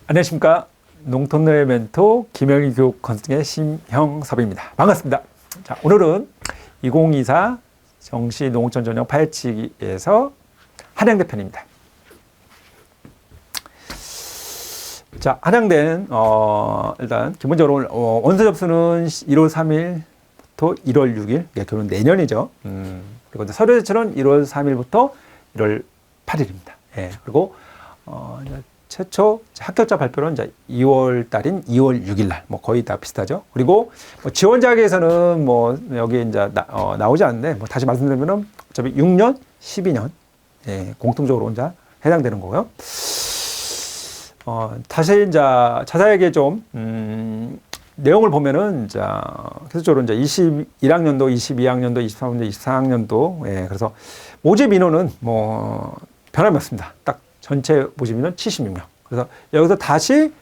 안녕하십니까. 농촌노예 멘토 김영희 교육 컨설팅의 심형섭입니다. 반갑습니다. 자, 오늘은 2024 정시 농촌 전형 파헤치기에서 한양대 편입니다. 자, 한양대는 일단 기본적으로 원서 접수는 1월 3일부터 1월 6일, 결국 내년이죠. 그리고 이제 서류 제출은 1월 3일부터 1월 8일입니다. 예, 그리고 이제 최초 합격자 발표는 이제 2월 달인 2월 6일 날, 거의 다 비슷하죠. 그리고 지원자에게서는 여기 이제 나오지 않는데, 다시 말씀드리면은 어차피 6년, 12년, 예, 공통적으로 이제 해당되는 거고요. 다시 이제 자세하게 좀, 내용을 보면은 이제 계속적으로 이제 21학년도, 22학년도, 23학년도, 24학년도, 예, 그래서 모집 인원은 변함이 없습니다. 딱 전체 모집 인원 76명. 그래서 여기서 다시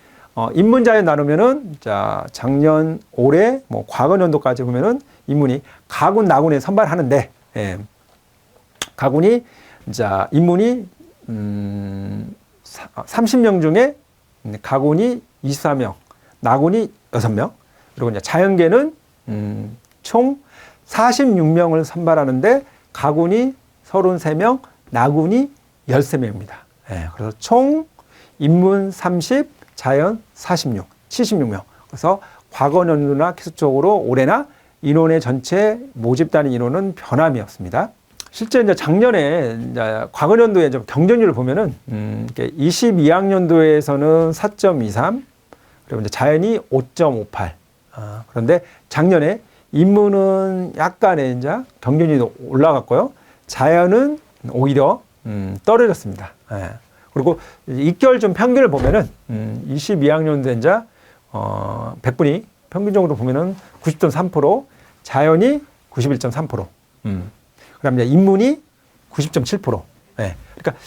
인문자에 나누면은 자 작년, 올해, 과거 연도까지 보면은 인문이 가군, 나군에 선발하는데, 예, 가군이 이제 인문이 30명 중에 가군이 24명, 나군이 6명, 그리고 이제 자연계는 총 46명을 선발하는데 가군이 33명, 나군이 13명입니다. 예, 그래서 총 인문 30, 자연 46, 76명. 그래서 과거 연도나 기술적으로 올해나 인원의 전체 모집 단위 인원은 변함이 없습니다. 실제 이제 작년에 이제 과거 연도의 경쟁률을 보면은 22학년도에서는 4.23, 그리고 이제 자연이 5.58. 그런데 작년에 인문은 약간의 이제 경쟁률이 올라갔고요. 자연은 오히려 떨어졌습니다. 예. 그리고 입결 좀 평균을 보면은 22학년도 이제 100분이 평균적으로 보면은 90.3%, 자연이 91.3%, 그다음에 인문이 90.7%. 예. 그러니까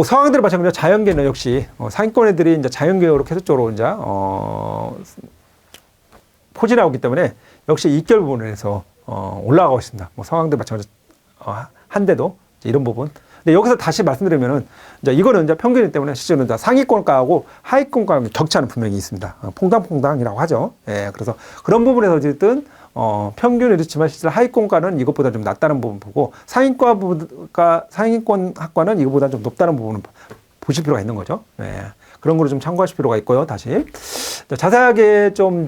상황들을 마찬가지로 자연계는 역시 상위권 애들이 이제 자연계열로 계속적으로 이제 포진하고 있기 때문에 역시 입결 부분에서 올라가고 있습니다. 상황들 마찬가지로 한데도 이런 부분. 근데 여기서 다시 말씀드리면은 이제 이거는 이제 평균이기 때문에 실제로는 이제 상위권가하고 하위권가의 격차는 분명히 있습니다. 퐁당퐁당이라고 하죠. 예, 그래서 그런 부분에서 어쨌든 평균은 이렇지만 실제 하위권가는 이것보다 좀 낮다는 부분 보고 상위권 학과는 이것보다 좀 높다는 부분을 보실 필요가 있는 거죠. 예, 그런 거를 좀 참고하실 필요가 있고요. 다시 자세하게 좀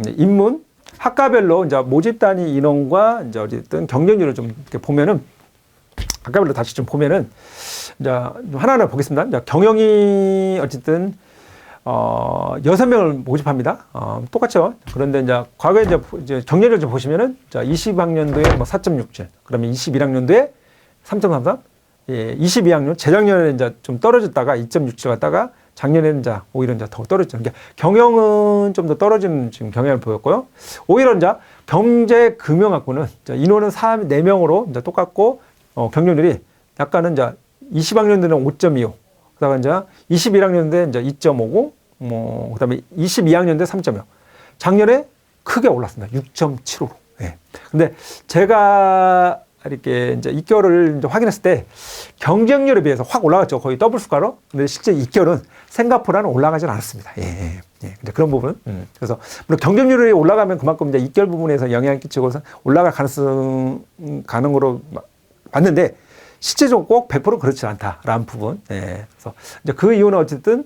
인문 학과별로 이제 모집 단위 인원과 이제 어쨌든 경쟁률을 좀 이렇게 보면은 학과별로 다시 좀 보면은 이제 하나하나 보겠습니다. 이제 경영이 어쨌든 6명을 모집합니다. 똑같죠. 그런데 이제 과거에 이제 경쟁률 좀 보시면은 자 20학년도에 4.67, 그러면 21학년도에 3.33, 예, 22학년 재작년에 이제 좀 떨어졌다가 2.67 갔다가 작년에는 이제 오히려 이제 더 떨어졌죠. 그러니까 경영은 좀 더 떨어지는 지금 경향을 보였고요. 오히려 이제 경제금융학부는 인원은 4명으로 이제 똑같고 경쟁률이 약간은 이제 20학년도는 5.25, 그다가 이제 21학년도에 이제 2.59, 그다음에 22학년도에 3.0. 작년에 크게 올랐습니다. 6.75로. 예. 근데 제가 이렇게 이제 입결을 이제 확인했을 때 경쟁률에 비해서 확 올라갔죠. 거의 더블 수가로. 근데 실제 입결은 생각보다는 올라가진 않았습니다. 예, 예, 예. 근데 그런 부분. 그래서 물론 경쟁률이 올라가면 그만큼 이제 입결 부분에서 영향을 끼치고 올라갈 가는 거로 봤는데 실제적으로 꼭 100% 그렇지 않다라는 부분. 예. 그래서 이제 그 이유는 어쨌든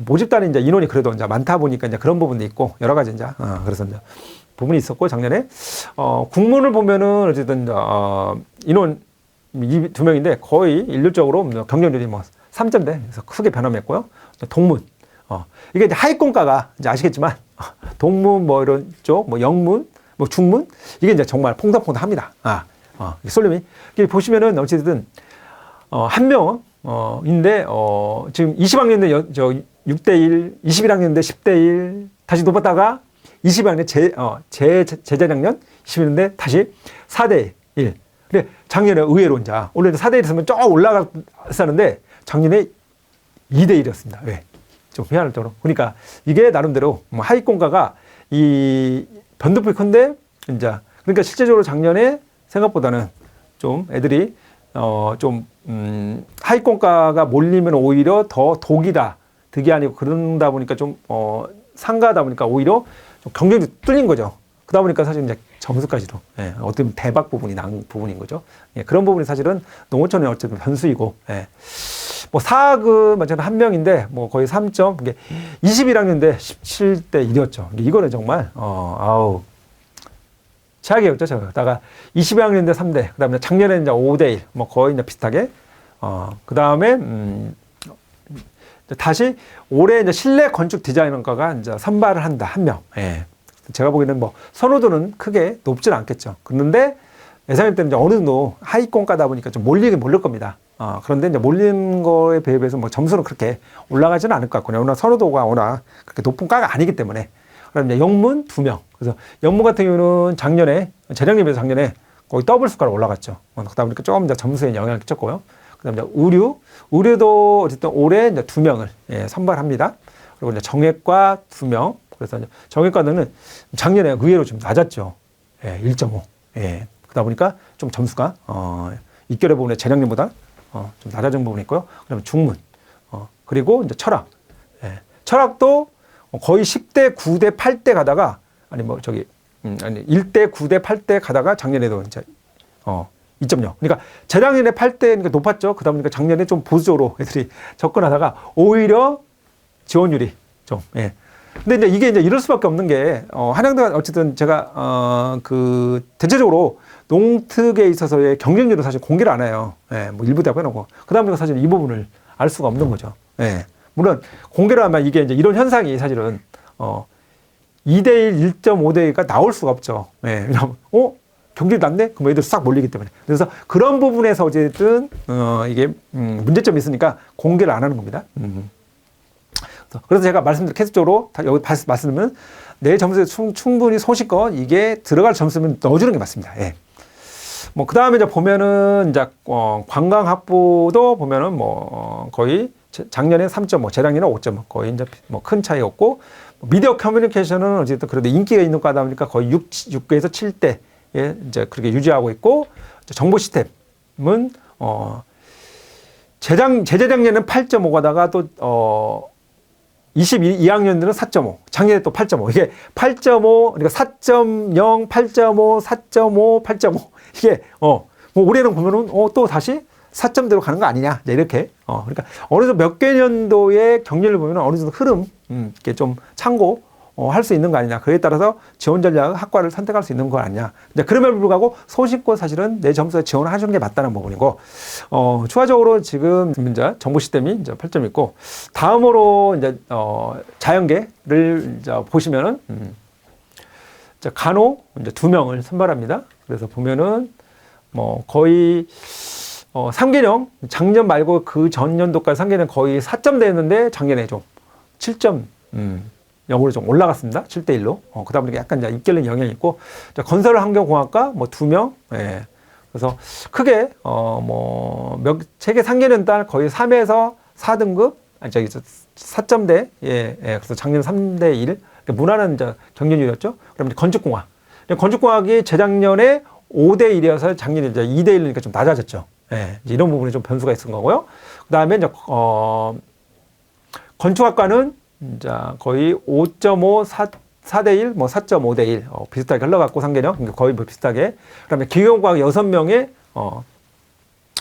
모집 단위 이제 인원이 그래도 이제 많다 보니까 이제 그런 부분도 있고 여러 가지 이제 그래서 이제 부분이 있었고, 작년에 국문을 보면은 어쨌든 인원 2명인데 거의 일률적으로 경쟁률이 3점대, 그래서 크게 변함했고요. 동문 이게 이제 하위권가가 이제 아시겠지만 동문 이런 쪽 영문 중문 이게 이제 정말 퐁당퐁당합니다. 쏠림이 보시면은 어쨌든 한 명인데 지금 20학년대 6대1, 21학년대 10대1 다시 높았다가 20학년 재작년 21년대 다시 4대1. 근데 작년에 의외로 이제 원래 4대1 있으면 쭉 올라갔었는데 작년에 2대1이었습니다. 왜? 좀 희한할 정도로. 그러니까 이게 나름대로 하위권가가 이 변동폭이 큰데 이제 그러니까 실제적으로 작년에 생각보다는 좀 애들이 하위권가가 몰리면 오히려 더 독이다. 득이 아니고 그런다 보니까 좀, 상가하다 보니까 오히려 좀 경쟁이 뚫린 거죠. 그러다 보니까 사실 이제 점수까지도, 예, 어떻게 보면 대박 부분이 난 부분인 거죠. 예, 그런 부분이 사실은 농어촌의 어쨌든 변수이고, 예. 뭐 4급 맞잖아 한 명인데 뭐 거의 3점, 이게 21학년인데 17대 1이었죠. 이거는 정말, 아우. 최악이었죠, 저다가 22학년인데 3대, 그 다음에 작년에 이제 5대 1, 뭐 거의 이제 비슷하게, 그 다음에, 다시 올해 이제 실내 건축 디자이너가 이제 선발을 한다, 한 명. 예. 제가 보기에는 뭐 선호도는 크게 높진 않겠죠. 그런데 예상일 때는 이제 어느 정도 하위권가다 보니까 좀 몰리긴 몰릴 겁니다. 그런데 이제 몰린 거에 비해서 뭐 점수는 그렇게 올라가지는 않을 것 같고요. 워낙 선호도가 워낙 그렇게 높은 과가 아니기 때문에. 그다음에 이제 영문 2명. 그래서 영문 같은 경우는 작년에, 재작년에 작년에 거의 더블 수가로 올라갔죠. 그러다 보니까 조금 이제 점수에 영향을 끼쳤고요. 그다음에 이제 의류도 어쨌든 올해 이제 2명을 예, 선발합니다. 그리고 이제 정액과 2명. 그래서 이제 정액과는 작년에 의외로 좀 낮았죠. 예, 1.5. 예. 그러다 보니까 좀 점수가, 입결의 부분에 재작년보다, 좀 낮아진 부분이 있고요. 그 다음에 중문. 그리고 이제 철학. 예. 철학도 거의 10대 9대 8대 가다가, 아니, 1대 9대 8대 가다가 작년에도 이제, 2.0. 그러니까 재작년에 8대니까 높았죠. 그러다 보니까 작년에 좀 보수적으로 애들이 접근하다가 오히려 지원율이 좀, 예. 근데 이제 이게 이제 이럴 수밖에 없는 게, 한양대가 어쨌든 제가, 대체적으로 농특에 있어서의 경쟁률은 사실 공개를 안 해요. 예, 뭐 일부 대학 해놓고. 그 다음에 사실 이 부분을 알 수가 없는 거죠. 예. 물론 공개를 하면 이게 이제 이런 현상이 사실은, 2대1, 1.5대1가 나올 수가 없죠. 예. 왜냐면, 경쟁이 낮네? 그럼 애들 싹 몰리기 때문에. 그래서 그런 부분에서 어쨌든, 이게, 문제점이 있으니까 공개를 안 하는 겁니다. 그래서 제가 말씀드린 계속적으로 여기 말씀드리면 내 점수에 충분히 소식껏 이게 들어갈 점수면 넣어주는 게 맞습니다. 예. 뭐, 그 다음에 이제 보면은, 이제, 관광 학부도 보면은 뭐, 거의 작년에 3.5, 재작년에 5.5, 거의 이제 뭐 큰 차이 없고, 미디어 커뮤니케이션은 어쨌든 그래도 인기가 있는 과다 보니까 거의 6에서 7대에 이제 그렇게 유지하고 있고, 정보 시스템은, 재작년에는 8.5 가다가 또, 22학년들은 4.5, 작년에 또 8.5. 이게 8.5, 그러니까 4.0, 8.5, 4.5, 8.5. 이게, 뭐 올해는 보면은, 또 다시 4점대로 가는 거 아니냐. 이렇게. 그러니까 어느 정도 몇 개년도의 경륜을 보면 어느 정도 흐름, 이렇게 좀 참고, 할 수 있는 거 아니냐. 그에 따라서 지원 전략, 학과를 선택할 수 있는 거 아니냐. 이제 그럼에도 불구하고 소식껏 사실은 내 점수에 지원을 해주는 게 맞다는 부분이고, 추가적으로 지금 이제 정보 시스템이 이제 8점 있고, 다음으로 이제, 자연계를 이제 보시면은, 이제 간호 이제 2명을 선발합니다. 그래서 보면은, 뭐 거의, 3개령, 작년 말고 그 전년도까지 3개령 거의 4점대였는데 작년에 좀 7점, 0으로 좀 올라갔습니다. 7대 1로. 그러다 보니까 약간 이제 입결린 영향이 있고, 건설 환경공학과 뭐 2명, 예. 그래서 크게, 세계 3개년 달 거의 3에서 4등급, 4점대, 예. 그래서 작년 3대 1. 무난한 이제 경쟁률이었죠. 그럼 이제 건축공학. 건축공학이 재작년에 5대 1이어서 작년에 이제 2대 1이니까 좀 낮아졌죠. 예. 이런 부분이 좀 변수가 있은 거고요. 그 다음에 이제, 건축학과는 이제 거의 5.5, 4대 1, 뭐 4.5대 1, 비슷하게 흘러갔고, 상계령. 거의 뭐 비슷하게. 그 다음에 기계공학 6명에,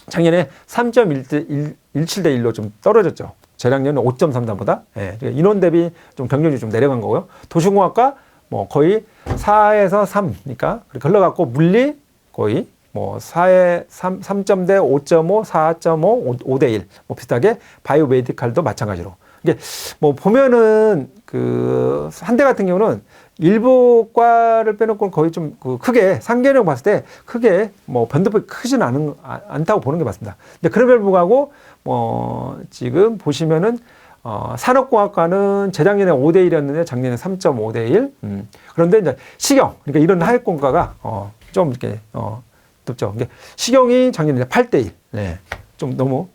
작년에 3.17대 1로 좀 떨어졌죠. 재작년에 5.3다보다. 예. 인원 대비 좀 경쟁률이 좀 내려간 거고요. 도시공학과 뭐 거의 4에서 3, 그러니까 그렇게 흘러갔고, 물리 거의 뭐 3점대 5.5, 4.5, 5대 1. 뭐 비슷하게 바이오 메디칼도 마찬가지로. 이게 뭐 보면은 그 한대 같은 경우는 일부 과를 빼놓고 거의 좀 그 크게 상계령 봤을 때 크게 뭐 변동폭이 크지는 않다고 보는 게 맞습니다. 근데 그럼에도 불구하고 뭐 지금 보시면은 산업공학과는 재작년에 5대 1이었는데 작년에 3.5대 1. 그런데 이제 시경, 그러니까 이런 하위권과가 좀 이렇게 높죠. 이게 시경이 작년에 8대 1. 네. 좀 너무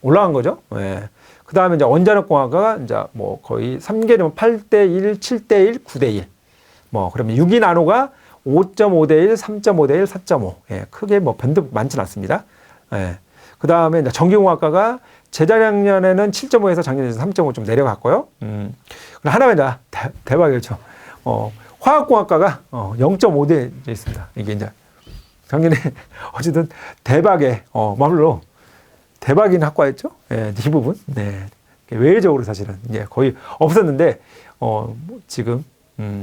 올라간 거죠. 네. 그 다음에 이제 원자력공학과가 이제 뭐 거의 3개년 8대 1, 7대 1, 9대 1. 뭐 그러면 6인 나노가 5.5대 1, 3.5대 1, 4.5. 예, 크게 뭐 변동 많지는 않습니다. 예. 그 다음에 이제 전기공학과가 재작년에는 7.5에서 작년에 3.5 좀 내려갔고요. 하나가 이제 대박이죠. 화학공학과가 0.5대 있습니다. 이게 이제 작년에 어쨌든 대박의 말로 대박인 학과였죠. 예, 이 부분. 네. 외적으로 사실은 이제 거의 없었는데 지금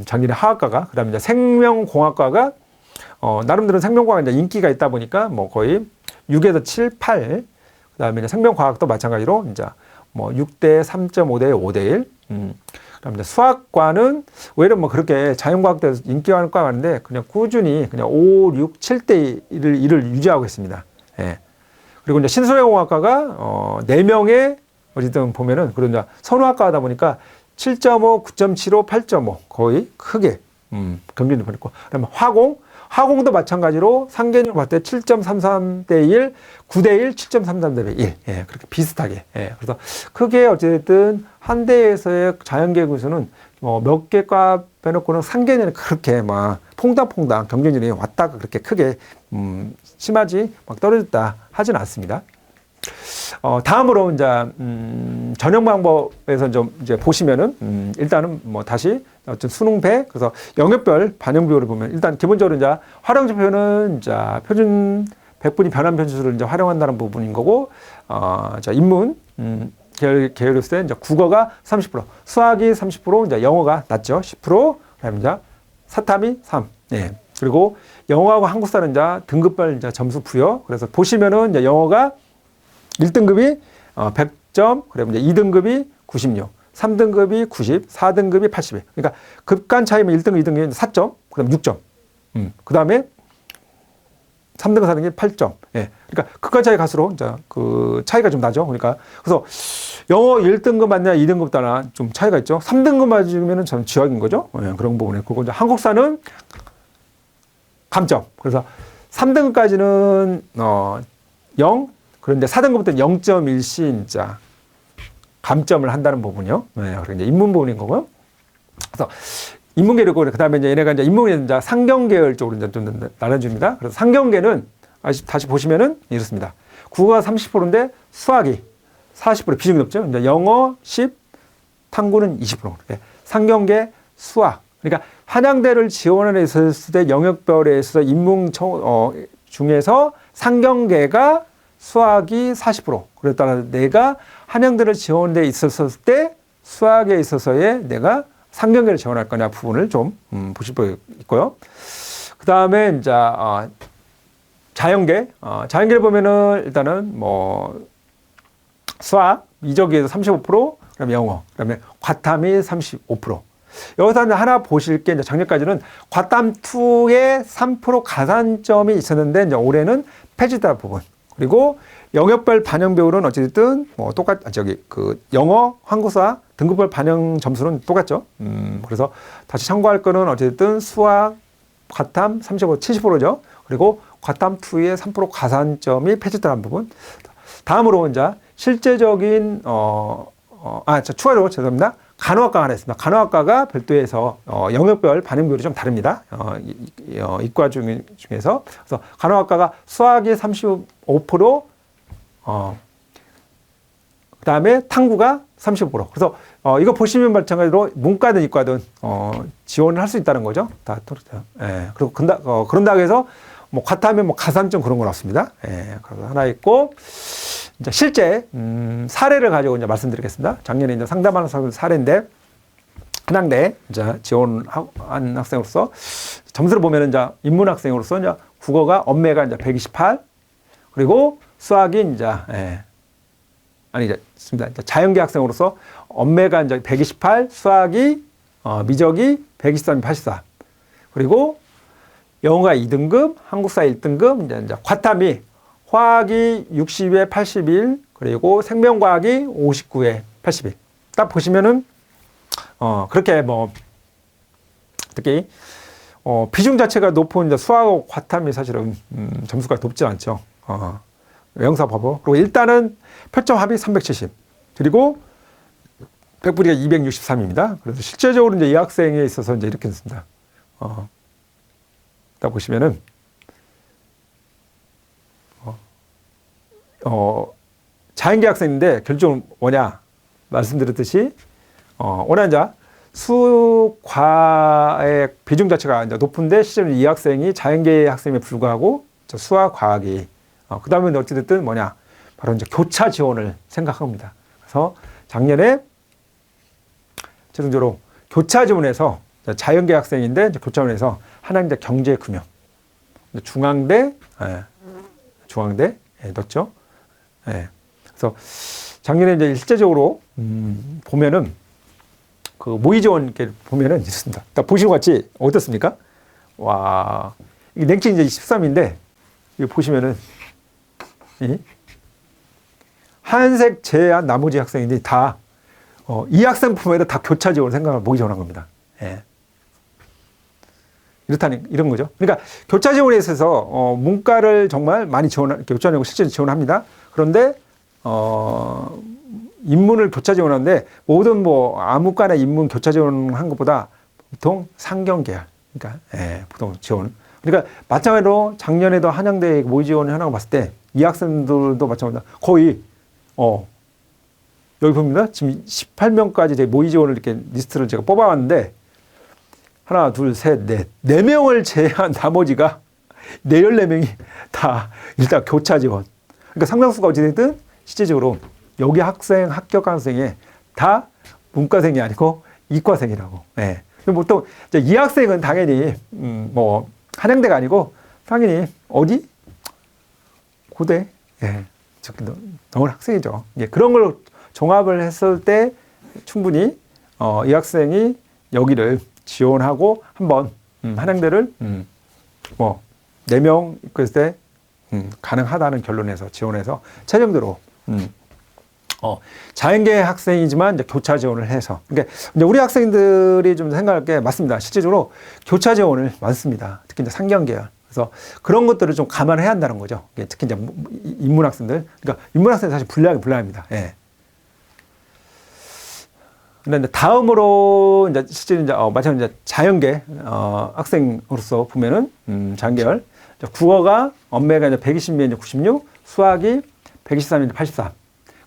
작년에 화학과가 그다음에 이제 생명공학과가 나름대로 생명과가 이제 인기가 있다 보니까 뭐 거의 6에서 7, 8. 그다음에 이제 생명과학도 마찬가지로 이제 뭐 6대 3.5대 5대 1. 그다음에 이제 수학과는 오히려 뭐 그렇게 자연과학대에서 인기 많은 과가 아닌데 그냥 꾸준히 그냥 5, 6, 7대 1을 유지하고 있습니다. 예. 그리고 이제 신소재공학과가 4명의 어쨌든 보면은 그런 이제 선호학과 하다 보니까 7.5, 9.75, 8.5 거의 크게 경쟁이 벌였고 그다음에 화공도 마찬가지로 상계를 봤을 때 7.33대 1, 9대 1, 7.33대 1. 예, 그렇게 비슷하게. 예, 그래서 크게 어쨌든 한 대에서의 자연계 구수는 몇 개 과 빼놓고는 상계는 그렇게 막 퐁당퐁당 경쟁률이 왔다가 그렇게 크게 심하지 막 떨어졌다 하지는 않습니다. 다음으로 이제 전형 방법에서 좀 이제 보시면은 일단은 뭐 다시 어떤 수능배 그래서 영역별 반영 비율을 보면 일단 기본적으로 이제 활용 지표는 이제 표준 100분위 변환 변수를 이제 활용한다는 부분인 거고 자 인문 계열했을 때 이제 국어가 30%, 수학이 30%, 이제 영어가 낮죠 10%, 그다음에 이제 사탐이 3. 예. 그리고 영어하고 한국사는 이제 등급별 이제 점수 부여. 그래서 보시면은 이제 영어가 1등급이 100점, 그리고 이제 2등급이 96, 3등급이 90, 4등급이 82. 그러니까 급간 차이면 1등급, 2등급이 4점, 그다음 6점. 그 다음에 3등급, 4등급이 8점. 예. 그러니까 급간 차이 갈수록 이제 그 차이가 좀 나죠. 그러니까 그래서 영어 1등급 맞냐, 2등급 따나 좀 차이가 있죠. 3등급 맞으면은 전 지역인 거죠. 예, 그런 부분에. 그리고 이제 한국사는 감점. 그래서 3등급까지는 0. 그런데 4등급부터는 0.1시 감점을 한다는 부분이요. 네, 그리고 이제 인문 부분인 거고요. 그래서 인문계열이고 그 다음에 이제 얘네가 이제 인문계는 이제 상경계열 쪽으로 이제 좀 나눠줍니다. 그래서 상경계는 다시 보시면은 이렇습니다. 국어가 30%인데 수학이 40% 비중이 높죠. 이제 영어 10, 탐구는 20%. 네, 상경계 수학. 그러니까 한양대를 지원을 했을 때 영역별에 있어서 인문 중에서 상경계가 수학이 40%. 그에 따라 내가 한양대를 지원돼 있었을 때 수학에 있어서의 내가 상경계를 지원할 거냐 부분을 좀 보실 수 있고요. 그 다음에 이제 자연계. 자연계를 보면은 일단은 뭐 수학 미적에서 35%, 그다음에 영어, 그다음에 과탐이 35%. 여기서 하나 보실 게 이제 작년까지는 과탐2에 3% 가산점이 있었는데 이제 올해는 폐지다 부분. 그리고 영역별 반영 비율은 어쨌든 뭐 그 영어, 한국사 등급별 반영 점수는 똑같죠. 그래서 다시 참고할 거는 어쨌든 수학, 과탐 35, 70%죠. 그리고 과탐2에 3% 가산점이 폐지다는 부분. 다음으로 이제 실제적인 추가로 죄송합니다. 간호학과가 하나 있습니다. 간호학과가 별도에서 영역별 반영 비율이 좀 다릅니다. 이과 중에서. 그래서 간호학과가 수학이 35%, 그 다음에 탐구가 35%. 그래서 이거 보시면 마찬가지로 문과든 이과든 지원을 할 수 있다는 거죠. 다 예. 그리고 그런다고 해서 뭐 과탐에 뭐 가산점 그런 건 없습니다. 예. 그래서 하나 있고. 이제 실제 사례를 가지고 이제 말씀드리겠습니다. 작년에 이제 상담하는 사례인데 한양대 이제 지원한 학생으로서 점수를 보면은 이제 인문 학생으로서 이제 국어가 엄매가 이제 128, 그리고 수학이 이제 자연계 학생으로서 엄매가 이제 128, 수학이 미적이 123, 84, 그리고 영어가 2등급, 한국사 1등급, 이제 과탐이 화학이 60에 81, 그리고 생명과학이 59에 81. 딱 보시면은, 그렇게 뭐, 특히, 비중 자체가 높은 이제 수학하고 과탐이 사실은, 점수가 높지 않죠. 영사 봐봐. 그리고 일단은 표점 합이 370. 그리고 100분위가 263입니다. 그래서 실제적으로 이제 이 학생에 있어서 이제 이렇게 했습니다. 딱 보시면은, 자연계 학생인데 결정은 뭐냐? 말씀드렸듯이, 워낙 이제 수과의 비중 자체가 이제 높은데 실제로 이 학생이 자연계 학생에 불구하고 수학, 과학이, 그 다음에 어찌됐든 뭐냐? 바로 이제 교차 지원을 생각합니다. 그래서 작년에 최종적으로 교차 지원에서 자연계 학생인데 이제 교차 지원에서 한양대 경제금융, 중앙대 넣었죠. 예. 그래서 작년에 이제 실제적으로 보면은 그 모의 지원 이렇게 보면은 이렇습니다. 보시는 것 같이 어떻습니까? 와, 이게 랭킹 이제 13인데 이거 보시면은 한색 제외한 나머지 학생들이 다 이 학생 품에도 다 교차 지원 생각을 모의 지원한 겁니다. 예. 이런 거죠. 그러니까 교차 지원에 있어서 문과를 정말 많이 교차하고 실제로 지원합니다. 그런데 인문을 교차 지원하는데 모든 뭐 아무과나 인문 교차 지원한 것보다 보통 상경계열, 그러니까 보통 지원. 그러니까 마찬가지로 작년에도 한양대 모의 지원을 하나고 봤을 때 이 학생들도 마찬가지로 거의 여기 봅니다. 지금 18명까지 모의 지원을 이렇게 리스트를 제가 뽑아왔는데 하나, 둘, 셋, 넷. 4명을 제외한 나머지가 14명이 다 일단 교차 지원. 그러니까 상당수가 어찌됐든 실제적으로 여기 합격한 학생이 다 문과생이 아니고 이과생이라고. 예. 보통 이 학생은 당연히 뭐 한양대가 아니고 당연히 어디? 고대. 예. 넣은 학생이죠. 예. 그런 걸 종합을 했을 때 충분히 이 학생이 여기를 지원하고 한번 한양대를 뭐 4명 그랬을 때 가능하다는 결론에서 지원해서 최종적으로 자연계 학생이지만 이제 교차 지원을 해서 그러니까 이제 우리 학생들이 좀 생각할 게 맞습니다. 실제적으로 교차 지원을 많습니다. 특히 이제 상경계열. 그래서 그런 것들을 좀 감안해야 한다는 거죠. 특히 이제 인문 학생들. 그러니까 인문 학생 사실 불리합니다. 예. 근데 다음으로 이제 실제 이제 마찬가지로 이제 자연계 학생으로서 보면은 자연계열 국어가 엄매가 이제 120면 이제 96, 수학이 123면 83,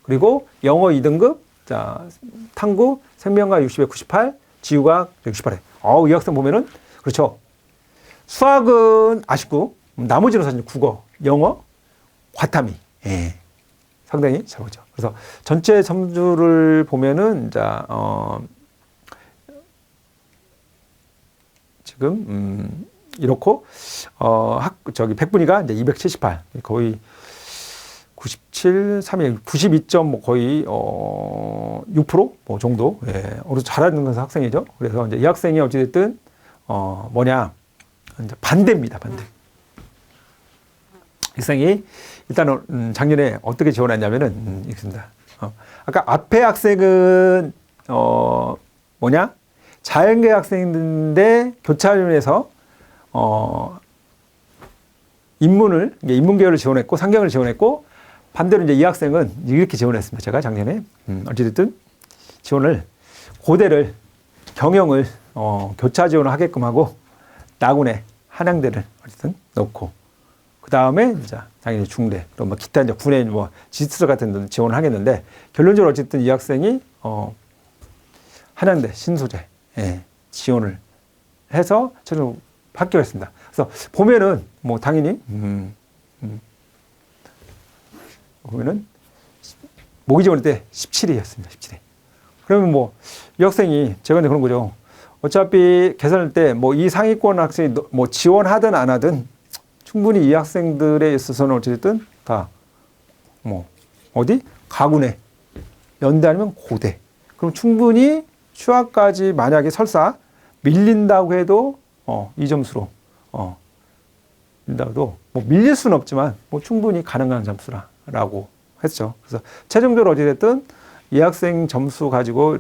그리고 영어 2등급, 자 탐구 생명과학 60에 98, 지구과학 168에. 이 학생 보면은 그렇죠. 수학은 아쉽고 나머지는 사실 국어, 영어, 과탐이 상당히 잘 보죠. 그래서 전체 점수를 보면은 자 지금 이렇고 100분위가 이제 278 거의 97, 3위 92점 뭐 거의 6%뭐 정도 어느 잘하는 학생이죠. 그래서 이제 이 학생이 어찌됐든 뭐냐 이제 반대입니다. 반대. 이 학생이 일단은 작년에 어떻게 지원했냐면은 있습니다. 아까 앞에 학생은 뭐냐 자연계 학생인데 교차위원회에서 인문계열을 지원했고 상경을 지원했고 반대로 이제 이 학생은 이렇게 지원했습니다. 제가 작년에 어찌됐든 지원을 고대를 경영을 교차 지원을 하게끔 하고 나군에 한양대를 어쨌든 넣고 그 다음에 이제 당연히 중대 또 뭐 기타 이제 군의 뭐 지스트 같은 데 지원을 하겠는데 결론적으로 어쨌든 이 학생이 한양대 신소재 지원을 해서 최종 합격했습니다. 그래서 보면은 뭐 당연히 보면은 모의 지원 때 17위였습니다. 17위. 그러면 뭐 이 학생이 제가 이제 그런 거죠. 어차피 계산할 때 뭐 이 상위권 학생이 뭐 지원하든 안 하든 충분히 이 학생들에 있어서는 어쨌든 다 뭐 어디 가군에 연대 아니면 고대. 그럼 충분히 휴학까지 만약에 설사 밀린다고 해도 이 점수로 밀린다고 뭐 밀릴 수는 없지만 뭐 충분히 가능한 점수라고 했죠. 그래서 최종적으로 어찌됐든 이 학생 점수 가지고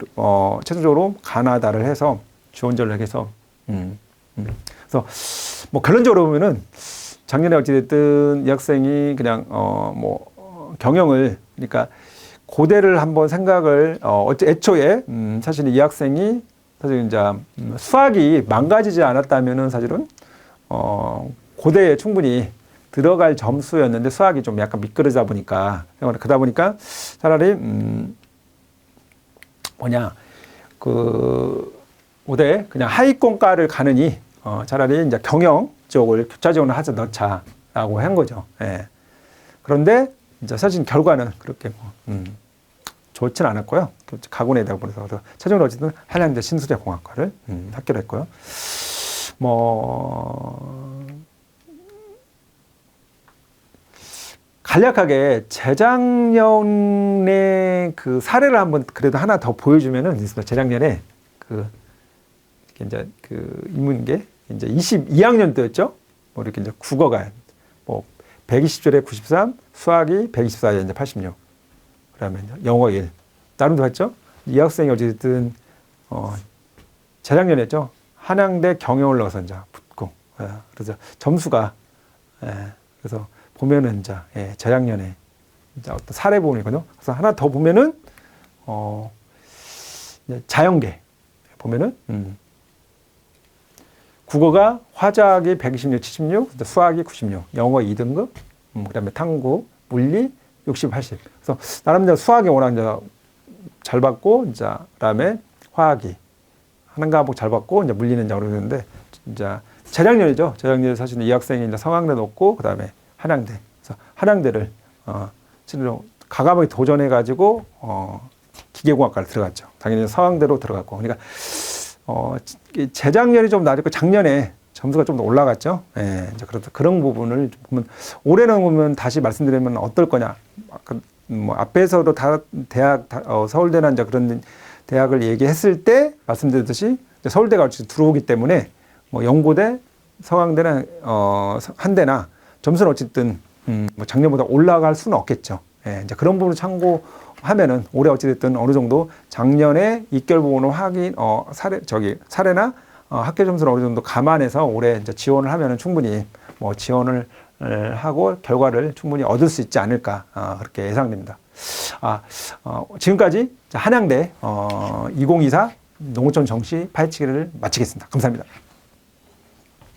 최종적으로 가나다를 해서 지원 전략해서 그래서 뭐 결론적으로 보면은 작년에 어찌됐든 이 학생이 그냥 뭐 경영을 그러니까 고대를 한번 생각을 애초에 사실 이 학생이 사실 이제 수학이 망가지지 않았다면은 사실은 고대에 충분히 들어갈 점수였는데 수학이 좀 약간 미끄러지다 보니까 그러다 보니까 차라리 올해 그냥 하위권과를 가느니 차라리 이제 경영 쪽을 교차 지원을 하자 넣자라고 한 거죠. 예. 그런데 이제 사실 결과는 그렇게 좋진 않았고요. 가고내에 되다 보니까 최종적으로 어쨌든 한양대 신수대공학과를 합격을 했고요. 간략하게 재작년에 그 사례를 한번 그래도 하나 더 보여주면은 있습니다. 재작년에 이제 인문계 이제 22학년 때였죠. 이렇게 이제 국어가 120점에 93, 수학이 124에 이제 86. 그다음에 영어 1. 나름대로 했죠. 이 학생이 어쨌든 재작년에 했죠. 한양대 경영을 넣어서 이제 붙고. 그래서 점수가 그래서 보면은 이제 재작년에 이제 어떤 사례 부분이거든요. 그래서 하나 더 보면은 자연계 보면은 국어가 화작이 126, 76, 수학이 96, 영어 2등급, 그다음에 탐구, 물리 60, 80. 그래서 나름대로 수학이 워낙 이제 잘 받고 이제 그다음에 화학이 하는 과목 잘 받고 이제 물리는 이제 어려웠는데 이제 재작년이죠. 재작년에 사실은 이 학생이 이제 성황대 넣고 그다음에 한양대. 그래서 한양대를 과감하게 도전해 가지고 기계공학과를 들어갔죠. 당연히 성황대로 들어갔고. 그러니까 재작년이 좀 낮았고 작년에 점수가 좀 더 올라갔죠. 예, 이제 그런 부분을 보면 올해는 보면 다시 말씀드리면 어떨 거냐. 앞에서도 서울대나 이제 그런 대학을 얘기했을 때 말씀드렸듯이 서울대가 들어오기 때문에 연고대, 서강대나 한대나 점수는 어쨌든 작년보다 올라갈 수는 없겠죠. 예, 이제 그런 부분을 참고하면은 올해 어찌됐든 어느 정도 작년에 입결 부분을 사례나 학교 점수를 어느 정도 감안해서 올해 이제 지원을 하면은 충분히 지원을 하고 결과를 충분히 얻을 수 있지 않을까 그렇게 예상됩니다. 지금까지 한양대 2024 농어촌 정시 파헤치기를 마치겠습니다. 감사합니다.